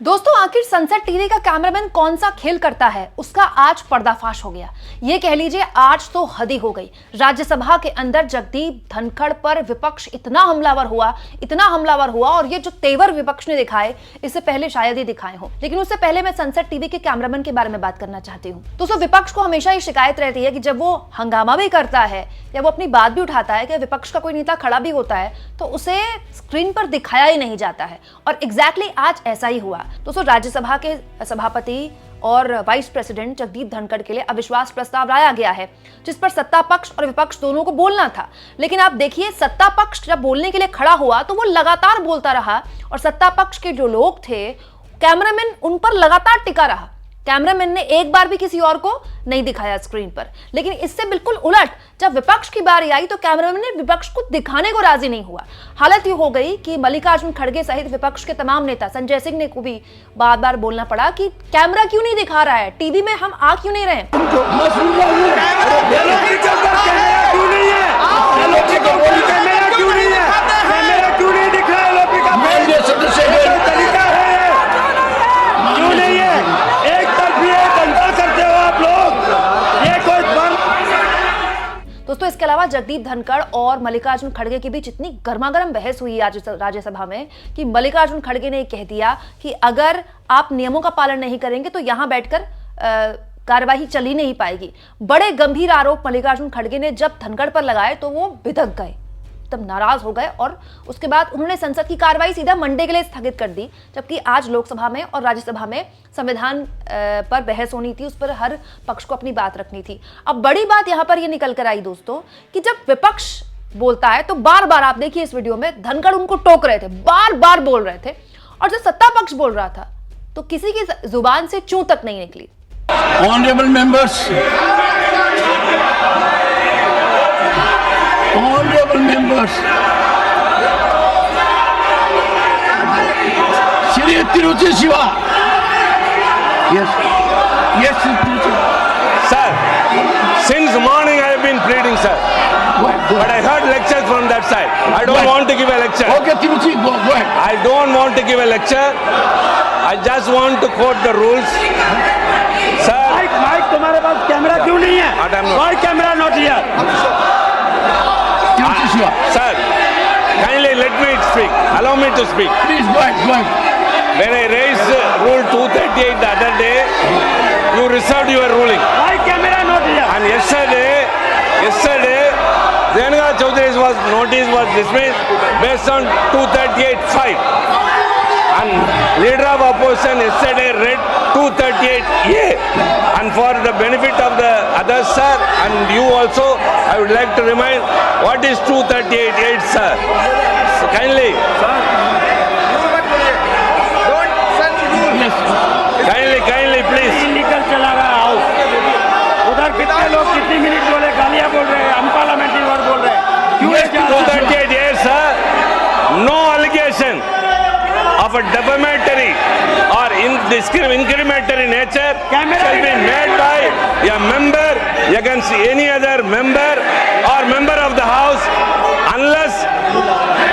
दोस्तों, आखिर sunset TV का कैमरामैन कौन सा खेल करता है, उसका आज पर्दाफाश हो गया। ये कह लीजिए आज तो हद ही हो गई। राज्यसभा के अंदर जगदीप धनखड़ पर विपक्ष इतना हमलावर हुआ और ये जो तेवर विपक्ष ने दिखाए, इससे पहले शायद ही दिखाए हो। लेकिन उससे पहले मैं सनसेट टीवी के कैमरामैन के बारे में बात करना चाहती हूँ। दोस्तों, विपक्ष को हमेशा ये शिकायत रहती है कि जब वो हंगामा भी करता है या वो अपनी बात भी उठाता है कि विपक्ष का कोई नेता खड़ा भी होता है तो उसे स्क्रीन पर दिखाया ही नहीं जाता है। और एग्जैक्टली आज ऐसा ही हुआ। दोस्तों, राज्यसभा के सभापति और वाइस प्रेसिडेंट जगदीप धनखड़ के लिए अविश्वास प्रस्ताव लाया गया है, जिस पर सत्ता पक्ष और विपक्ष दोनों को बोलना था। लेकिन आप देखिए, सत्ता पक्ष जब बोलने के लिए खड़ा हुआ तो वो लगातार बोलता रहा और सत्ता पक्ष के जो लोग थे, कैमरामैन उन पर लगातार टिका रहा। कैमरामैन ने एक बार भी किसी और को नहीं दिखाया स्क्रीन पर। लेकिन इससे बिल्कुल उलट, जब विपक्ष की बारी आई तो कैमरामैन ने विपक्ष को दिखाने को राजी नहीं हुआ। हालत ये हो गई कि मल्लिकार्जुन खड़गे सहित विपक्ष के तमाम नेता, संजय सिंह ने को भी बार बार बोलना पड़ा कि कैमरा क्यों नहीं दिखा रहा है, टीवी में हम आ क्यों नहीं रहे। दोस्तों, इसके अलावा जगदीप धनखड़ और मल्लिकार्जुन खड़गे के बीच इतनी गर्मागर्म बहस हुई आज राज्यसभा में कि मल्लिकार्जुन खड़गे ने कह दिया कि अगर आप नियमों का पालन नहीं करेंगे तो यहां बैठकर कार्यवाही चल ही नहीं पाएगी। बड़े गंभीर आरोप मल्लिकार्जुन खड़गे ने जब धनखड़ पर लगाए तो वो बिधक गए, तब नाराज हो गए और उसके बाद उन्होंने संसद की कार्रवाई सीधा मंडे के लिए स्थगित कर दी। जबकि आज लोकसभा में और राज्यसभा में संविधान पर बहस होनी थी, उस पर हर पक्ष को अपनी बात रखनी थी। अब बड़ी बात यहां पर यह निकल कर आई दोस्तों कि जब विपक्ष बोलता है तो बार बार, आप देखिए इस वीडियो में, धनखड़ उनको टोक रहे थे, बार बार बोल रहे थे। और जब सत्ता पक्ष बोल रहा था तो किसी की जुबान से चूं तक नहीं निकली। Honorable members, Shri Tiruchi Shiva. Yes, Tiruchi. Sir, since morning I have been pleading, sir. But I heard lectures from that side. I don't want to give a lecture. Okay, Tiruchi, go ahead. I don't want to give a lecture. I just want to quote the rules. Sir. Mic तुम्हारे पास camera क्यों नहीं है? Why camera not here? Tiruchi Shiva. Sir, kindly let me speak. Allow me to speak. Please go ahead. When I raised Rule 238 the other day, you reserved your ruling. Why camera not here? And yesterday, Renuka Chaudhary's notice was dismissed based on 238(5). And leader of opposition yesterday read 238A. And for the benefit of the others, sir, and you also, I would like to remind what is 238(8), sir. So kindly. Kindly, please. निकल चला रहा house. उधर कितने लोग कितनी minute बोले, गालियां बोल रहे हैं, अनपार्लियामेंट्री वर्ड बोल रहे हैं। क्यों 238A, sir. No allegation of a defamatory or incriminatory nature shall be made by a member against any other member or member of the house unless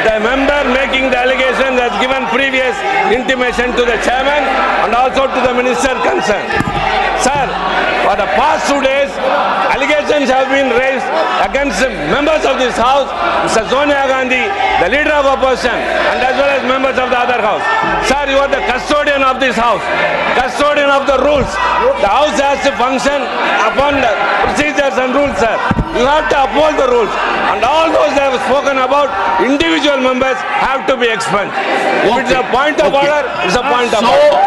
the member making the allegation has given previous intimation to the chairman and also to the minister concerned. Sir, for the past 2 days, allegations have been raised against members of this house, Mr. Sonia Gandhi, the leader of opposition, and as well as members of the other house. Sir, you are the custodian of this house, custodian of the rules. The house has to function upon the procedures and rules, sir. You have to uphold the rules. And all those that have spoken about individual members have to be expunged. If it's a point of order, it's a point of order.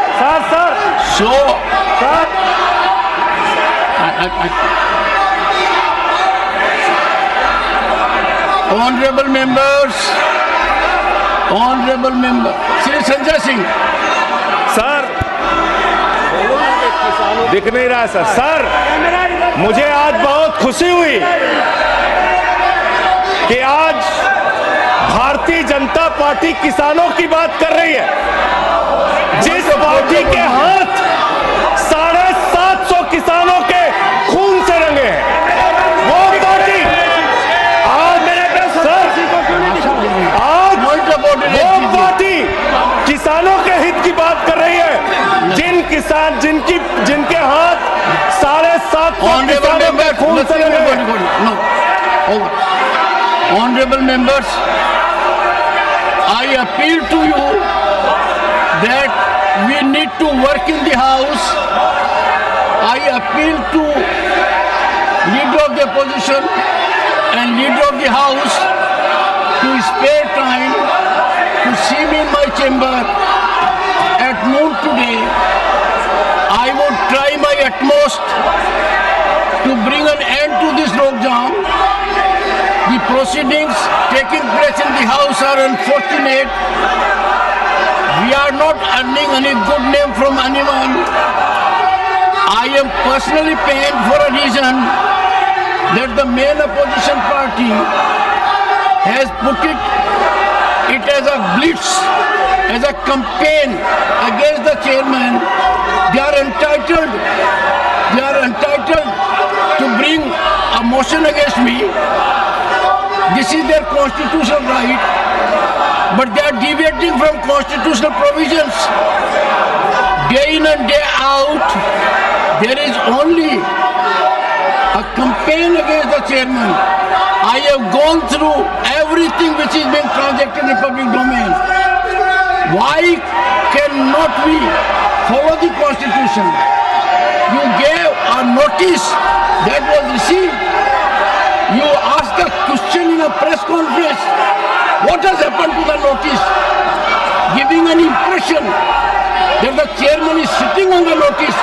Honorable members, Shri Sanjay Singh. Sir, दिख नहीं रहा sir. Sir, मुझे आज बहुत खुशी हुई कि आज भारतीय जनता पार्टी किसानों की बात कर रही है। जिस पार्टी के हाथ 750 किसानों के खून से रंगे हैं, वो पार्टी आज वो पार्टी किसानों के हित की बात कर रही है। जिन किसान जिनके हाथ 750 Honorable किसानों के members, खून से listen, लगे। no, over. Honorable members, I appeal to you that we need to work in the house. I appeal to leader of the opposition and leader of the house to spare time to see me in my chamber at noon today. I would try my utmost to bring an end to this lockdown. The proceedings taking place in the house are unfortunate. We are not earning any good name from anyone. I am personally pained for a reason that the main opposition party has put it as a blitz, as a campaign against the chairman. They are entitled to bring a motion against me. This is their constitutional right, but they are deviating from constitutional provisions. Day in and day out, there is only a campaign against the chairman. I have gone through everything which is being transacted in public domain. Why cannot we follow the constitution? You gave a notice that was received. You asked a question in a press conference. What has happened to the notice? Giving an impression that the chairman is sitting on the notice.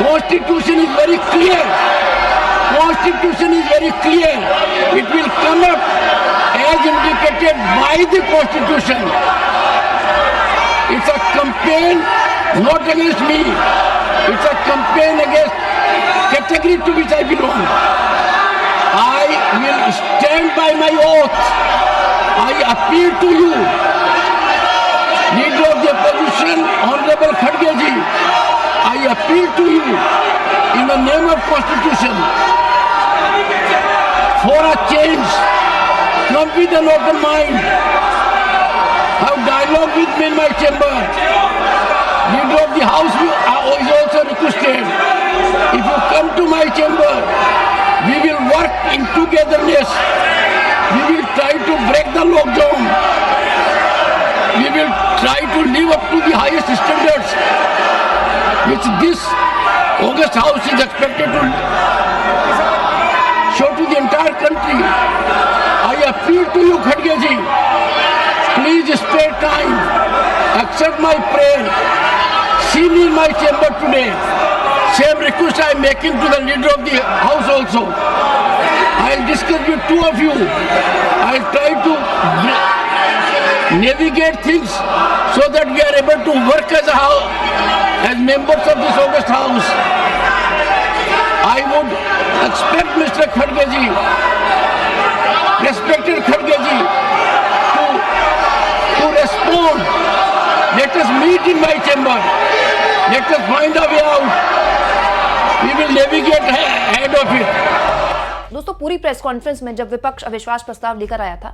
Constitution is very clear. Constitution is very clear. It will come up as indicated by the Constitution. It's a campaign not against me. It's a campaign against category to which I belong. I will stand by my oath. I appeal to you, leader of the opposition, Honorable Khadge ji. I appeal to you in the name of Constitution for a change. Come with an open mind. Have dialogue with me in my chamber. Leader of the house is also requested. If you come to my chamber, we will work in togetherness. We will try to break the lockdown. We will try to live up to the highest standards which this August House is expected to show to the entire country. I appeal to you, Khadge ji, please spare time, accept my prayer, see me in my chamber today. Same request I am making to the leader of the house also. I will discuss with two of you. I will try to navigate things so that we are able to work as a house, as members of this August House. I would expect Mr. Khadge ji, respected Khadge ji, to respond. Let us meet in my chamber. Let us find a way out. We will navigate ahead of it. दोस्तों, पूरी press conference में जब विपक्ष अविश्वास प्रस्ताव लेकर आया था,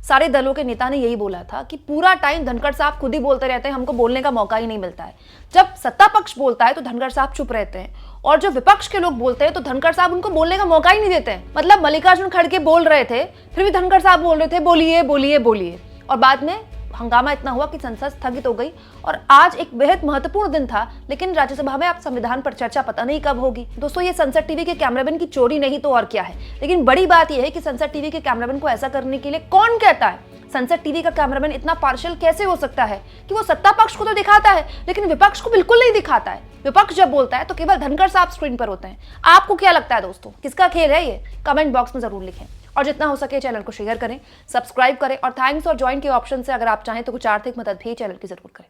सारे दलों के नेता ने यही बोला था कि पूरा टाइम धनखड़ साहब खुद ही बोलते रहते हैं, हमको बोलने का मौका ही नहीं मिलता है। जब सत्ता पक्ष बोलता है तो धनखड़ साहब चुप रहते हैं, और जब विपक्ष के लोग बोलते हैं तो धनखड़ साहब उनको बोलने का मौका ही नहीं देते हैं। मतलब मल्लिकार्जुन खड़गे बोल रहे थे, फिर भी धनखड़ साहब बोल रहे थे बोलिए बोलिए बोलिए, और बाद में हंगामा इतना हुआ कि संसद स्थगित हो गई। और आज एक बेहद महत्वपूर्ण दिन था, लेकिन राज्यसभा में अब संविधान पर चर्चा पता नहीं कब होगी। दोस्तों, ये संसद टीवी के कैमरामैन की चोरी नहीं तो और क्या है। लेकिन बड़ी बात यह है कि संसद टीवी के कैमरामैन को ऐसा करने के लिए कौन कहता है? संसद टीवी का कैमरामैन इतना पार्शियल कैसे हो सकता है कि वो सत्ता पक्ष को तो दिखाता है लेकिन विपक्ष को बिल्कुल नहीं दिखाता है। विपक्ष जब बोलता है तो केवल धनखड़ साहब स्क्रीन पर होते हैं। आपको क्या लगता है दोस्तों, किसका खेल है ये? कमेंट बॉक्स में जरूर लिखें, और जितना हो सके चैनल को शेयर करें, सब्सक्राइब करें, और थैंक्स और ज्वाइन के ऑप्शन से अगर आप चाहें तो कुछ आर्थिक मदद भी चैनल की जरूर करें।